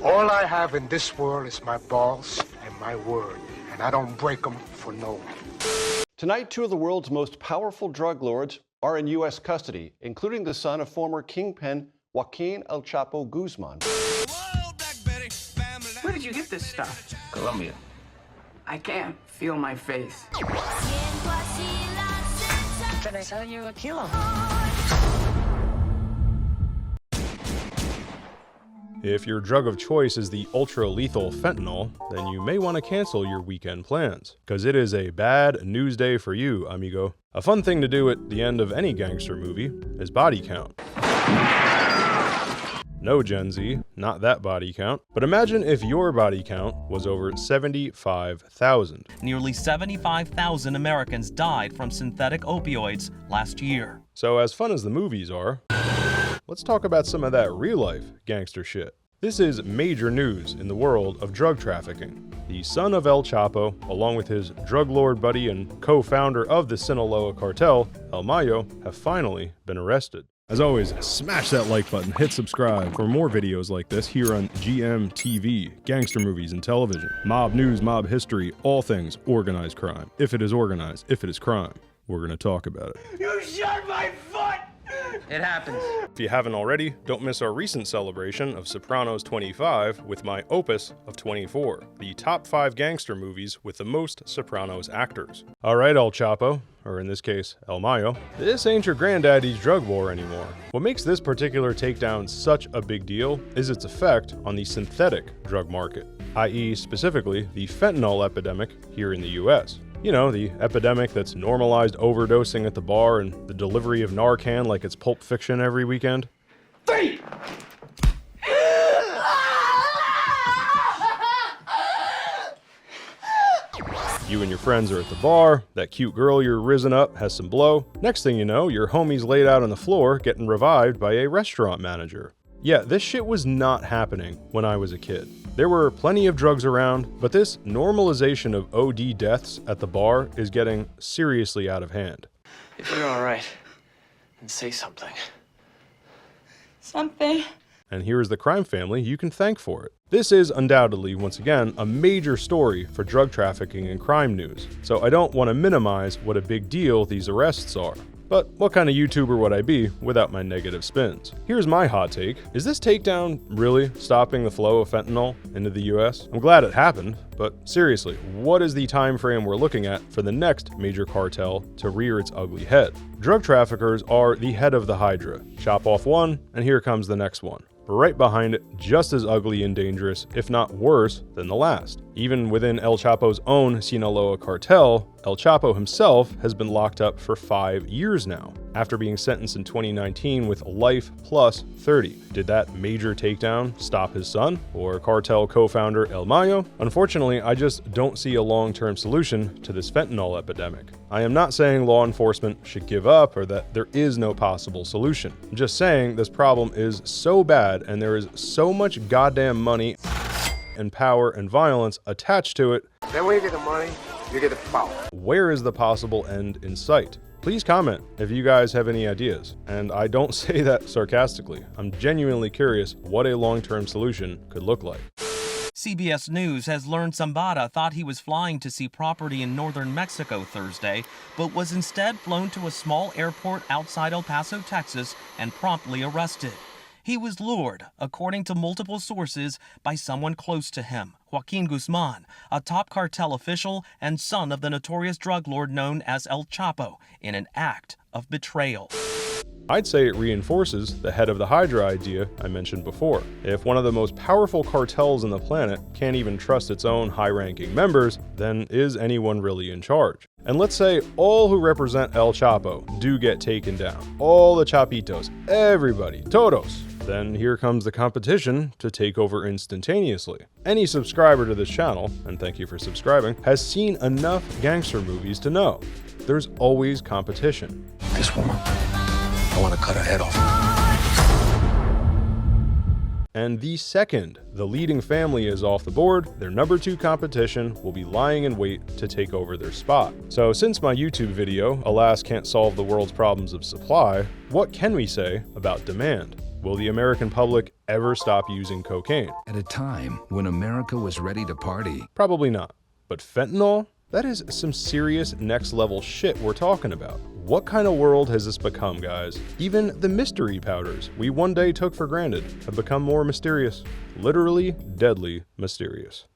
All I have in this world is my balls and my word, and I don't break them for no one. Tonight, two of the world's most powerful drug lords are in U.S. custody, including the son of former kingpin Joaquin El Chapo Guzman. Where did you get this stuff? Colombia. I can't feel my face. Can I sell you a kilo? If your drug of choice is the ultra-lethal fentanyl, then you may want to cancel your weekend plans, because it is a bad news day for you, amigo. A fun thing to do at the end of any gangster movie is body count. No, Gen Z, not that body count. But imagine if your body count was over 75,000. Nearly 75,000 Americans died from synthetic opioids last year. So as fun as the movies are, let's talk about some of that real-life gangster shit. This is major news in the world of drug trafficking. The son of El Chapo, along with his drug lord buddy and co-founder of the Sinaloa Cartel, El Mayo, have finally been arrested. As always, smash that like button, hit subscribe for more videos like this here on GMTV, gangster movies and television, mob news, mob history, all things organized crime. If it is organized, if it is crime, we're gonna talk about it. You shot my foot! It happens. If you haven't already, don't miss our recent celebration of Sopranos 25 with my opus of 24, the top 5 gangster movies with the most Sopranos actors. Alright, El Chapo, or in this case, El Mayo, this ain't your granddaddy's drug war anymore. What makes this particular takedown such a big deal is its effect on the synthetic drug market, i.e. specifically the fentanyl epidemic here in the US. You know, the epidemic that's normalized overdosing at the bar and the delivery of Narcan like it's Pulp Fiction every weekend. 3! You and your friends are at the bar, that cute girl you're risen up has some blow. Next thing you know, your homie's laid out on the floor getting revived by a restaurant manager. Yeah, this shit was not happening when I was a kid. There were plenty of drugs around, but this normalization of OD deaths at the bar is getting seriously out of hand. If you're all right, then say something. Something. And here is the crime family you can thank for it. This is undoubtedly, once again, a major story for drug trafficking and crime news, so I don't want to minimize what a big deal these arrests are. But what kind of YouTuber would I be without my negative spins? Here's my hot take. Is this takedown really stopping the flow of fentanyl into the US? I'm glad it happened, but seriously, what is the time frame we're looking at for the next major cartel to rear its ugly head? Drug traffickers are the head of the hydra. Chop off one, and here comes the next one. Right behind it, just as ugly and dangerous, if not worse, than the last. Even within El Chapo's own Sinaloa cartel, El Chapo himself has been locked up for 5 years now, after being sentenced in 2019 with life plus 30. Did that major takedown stop his son, or cartel co-founder El Mayo? Unfortunately, I just don't see a long-term solution to this fentanyl epidemic. I am not saying law enforcement should give up or that there is no possible solution. I'm just saying this problem is so bad and there is so much goddamn money and power and violence attached to it. Then when you get the money, you get the power. Where is the possible end in sight? Please comment if you guys have any ideas. And I don't say that sarcastically. I'm genuinely curious what a long-term solution could look like. CBS News has learned Zambada thought he was flying to see property in northern Mexico Thursday, but was instead flown to a small airport outside El Paso, Texas, and promptly arrested. He was lured, according to multiple sources, by someone close to him, Joaquin Guzman, a top cartel official and son of the notorious drug lord known as El Chapo, in an act of betrayal. I'd say it reinforces the head of the Hydra idea I mentioned before. If one of the most powerful cartels on the planet can't even trust its own high-ranking members, then is anyone really in charge? And let's say all who represent El Chapo do get taken down. All the Chapitos, everybody, todos. Then here comes the competition to take over instantaneously. Any subscriber to this channel, and thank you for subscribing, has seen enough gangster movies to know there's always competition. This woman, I want to cut her head off. And the second the leading family is off the board, their number 2 competition will be lying in wait to take over their spot. So since my YouTube video, Alas Can't Solve the World's Problems of Supply, what can we say about demand? Will the American public ever stop using cocaine? At a time when America was ready to party. Probably not. But fentanyl? That is some serious next level shit we're talking about. What kind of world has this become, guys? Even the mystery powders we one day took for granted have become more mysterious. Literally deadly mysterious.